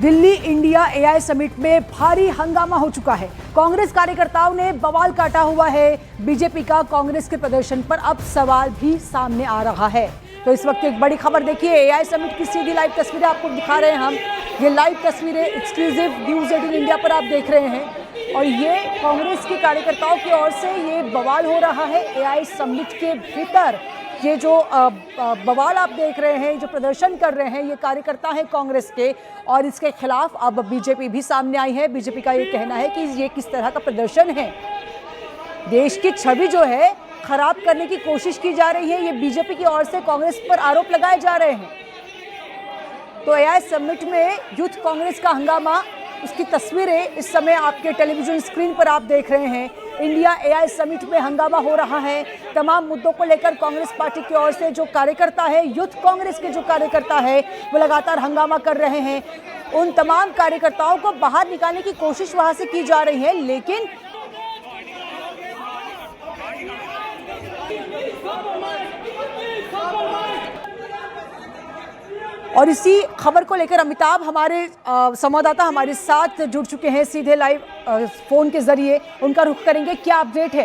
Delhi India AI summit में भारी हंगामा हो चुका है। कांग्रेस कार्यकर्ताओं ने बवाल काटा हुआ है। बीजेपी का कांग्रेस के प्रदर्शन पर अब सवाल भी सामने आ रहा है। तो इस वक्त एक बड़ी खबर देखिए, एआई समिट की सीधी लाइव तस्वीरें आपको दिखा रहे हैं हम। ये लाइव तस्वीरें एक्सक्लूसिव न्यूज़ 18 इंडिया पर आप देख रहे हैं और ये कांग्रेस के कार्यकर्ताओं की ओर से ये बवाल हो रहा है। एआई समिट के भीतर ये जो बवाल आप देख रहे हैं, जो प्रदर्शन कर रहे हैं, ये कार्यकर्ता हैं कांग्रेस के और इसके खिलाफ अब बीजेपी भी सामने आई है। बीजेपी का ये कहना है कि ये किस तरह का प्रदर्शन है, देश की छवि जो है खराब करने की कोशिश की जा रही है। ये बीजेपी की ओर से कांग्रेस पर आरोप लगाए जा रहे हैं। तो एआई समिट में यूथ कांग्रेस का हंगामा, उसकी तस्वीरें इस समय आपके टेलीविजन स्क्रीन पर आप देख रहे हैं। इंडिया एआई समिट में हंगामा हो रहा है। तमाम मुद्दों को लेकर कांग्रेस पार्टी की ओर से जो कार्यकर्ता है, यूथ कांग्रेस के जो कार्यकर्ता है, वो लगातार हंगामा कर रहे हैं। उन तमाम कार्यकर्ताओं को बाहर निकालने की कोशिश वहां से की जा रही है, लेकिन और इसी खबर को लेकर अमिताभ हमारे संवाददाता हमारे साथ जुड़ चुके हैं सीधे लाइव फोन के जरिए। उनका रुख करेंगे, क्या अपडेट है?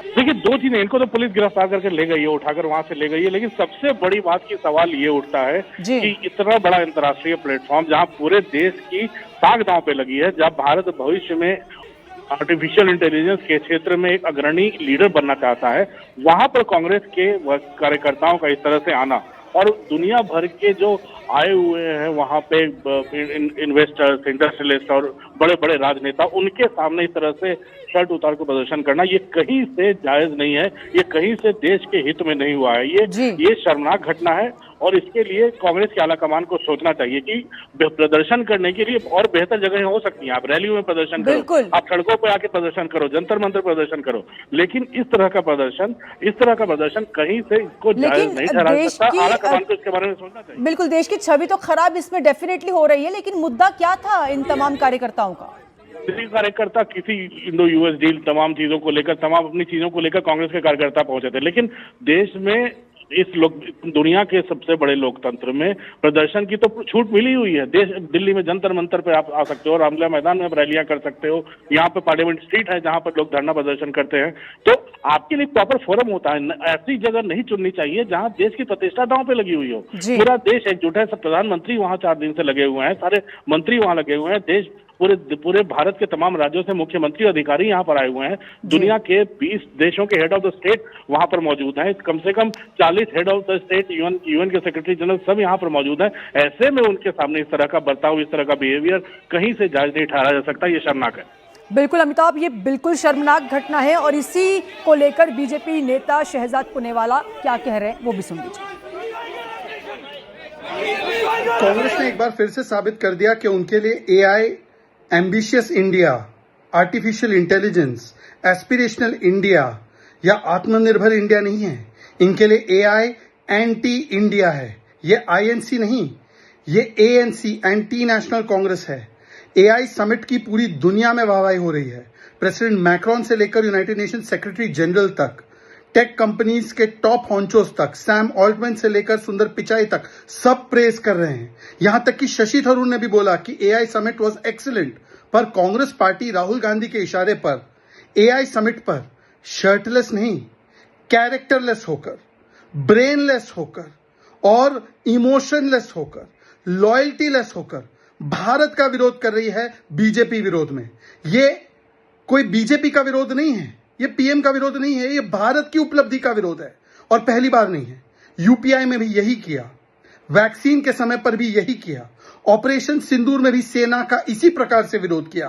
देखिए, दो चीजें, इनको तो पुलिस गिरफ्तार करके ले गई है, उठाकर वहां से ले गई है, लेकिन सबसे बड़ी बात की सवाल ये उठता है कि इतना बड़ा अंतर्राष्ट्रीय प्लेटफॉर्म जहां पूरे देश की ताक दांव पे लगी है, जब भारत भविष्य में आर्टिफिशियल इंटेलिजेंस के क्षेत्र में एक अग्रणी लीडर बनना चाहता है, वहां पर कांग्रेस के कार्यकर्ताओं का इस तरह से आना और दुनिया भर के जो आए हुए हैं वहां पे इन्वेस्टर्स, इंडस्ट्रियलिस्ट और बड़े बड़े राजनेता, उनके सामने इस तरह से शर्ट उतार कर प्रदर्शन करना, ये कहीं से जायज नहीं है, ये कहीं से देश के हित में नहीं हुआ है। ये शर्मनाक घटना है और इसके लिए कांग्रेस के आलाकमान को सोचना चाहिए कि प्रदर्शन करने के लिए और बेहतर जगह हो सकती हैं। आप रैलियों में प्रदर्शन करो, आप सड़कों पर आके प्रदर्शन करो, जंतर मंतर प्रदर्शन करो, लेकिन इस तरह का प्रदर्शन कहीं से इसको जायज नहीं ठहरा सकता। आलाकमान को इसके बारे में सोचना चाहिए। बिल्कुल, देश की छवि तो खराब इसमें डेफिनेटली हो रही है, लेकिन मुद्दा क्या था इन तमाम कार्यकर्ताओं का? किसी कार्यकर्ता किसी इंडो यूएस डील, तमाम चीजों को लेकर, तमाम अपनी चीजों को लेकर कांग्रेस के कार्यकर्ता पहुंचे थे, लेकिन देश में दुनिया के सबसे बड़े लोकतंत्र में प्रदर्शन की तो छूट मिली हुई है। दिल्ली में जंतर मंतर पे आप आ सकते हो, रामलीला मैदान में आप रैलियां कर सकते हो, यहाँ पे पार्लियामेंट स्ट्रीट है जहां पर लोग धरना प्रदर्शन करते हैं। तो आपके लिए प्रॉपर फोरम होता है, ऐसी जगह नहीं चुननी चाहिए जहां देश की प्रतिष्ठा दांव पे लगी हुई हो। पूरा देश एकजुट है, सब प्रधानमंत्री वहां 4 दिन से लगे हुए हैं, सारे मंत्री वहां लगे हुए हैं, देश पूरे भारत के तमाम राज्यों से मुख्यमंत्री अधिकारी यहाँ पर आए हुए हैं। दुनिया के 20 देशों के हेड ऑफ द स्टेट वहां पर मौजूद हैं, कम से कम 40 head of the state, UN के सेक्रेटरी जनरल सब यहाँ पर मौजूद हैं। ऐसे में उनके सामने इस तरह का बर्ताव, इस तरह का बिहेवियर कहीं से जायज नहीं ठहरा जा सकता। ये शर्मनाक है। बिल्कुल अमिताभ, ये बिल्कुल शर्मनाक घटना है और इसी को लेकर बीजेपी नेता शहजाद पुनेवाला क्या कह रहे हैं वो भी सुन लीजिए। कांग्रेस ने एक बार फिर से साबित कर दिया कि उनके लिए AI, ambitious India, artificial intelligence, aspirational India या आत्मनिर्भर इंडिया नहीं है। इनके लिए एआई एंटी इंडिया है। ये आईएनसी नहीं, ये एएनसी, एंटी नेशनल कांग्रेस है। एआई समिट की पूरी दुनिया में वाहवाही हो रही है। प्रेसिडेंट मैक्रोन से लेकर यूनाइटेड नेशन सेक्रेटरी जनरल तक, टेक कंपनीज के टॉप हॉन्चोस तक, सैम ऑल्टमैन से लेकर सुंदर पिचाई तक सब प्रेज कर रहे हैं। यहां तक कि शशि थरूर ने भी बोला कि एआई समिट वाज एक्सीलेंट। पर कांग्रेस पार्टी राहुल गांधी के इशारे पर एआई समिट पर शर्टलेस नहीं, कैरेक्टरलेस होकर, ब्रेनलेस होकर और इमोशनलेस होकर, लॉयल्टीलेस होकर भारत का विरोध कर रही है बीजेपी विरोध में। ये कोई बीजेपी का विरोध नहीं है, ये पीएम का विरोध नहीं है, ये भारत की उपलब्धि का विरोध है और पहली बार नहीं है। यूपीआई में भी यही किया, वैक्सीन के समय पर भी यही किया, ऑपरेशन सिंदूर में भी सेना का इसी प्रकार से विरोध किया।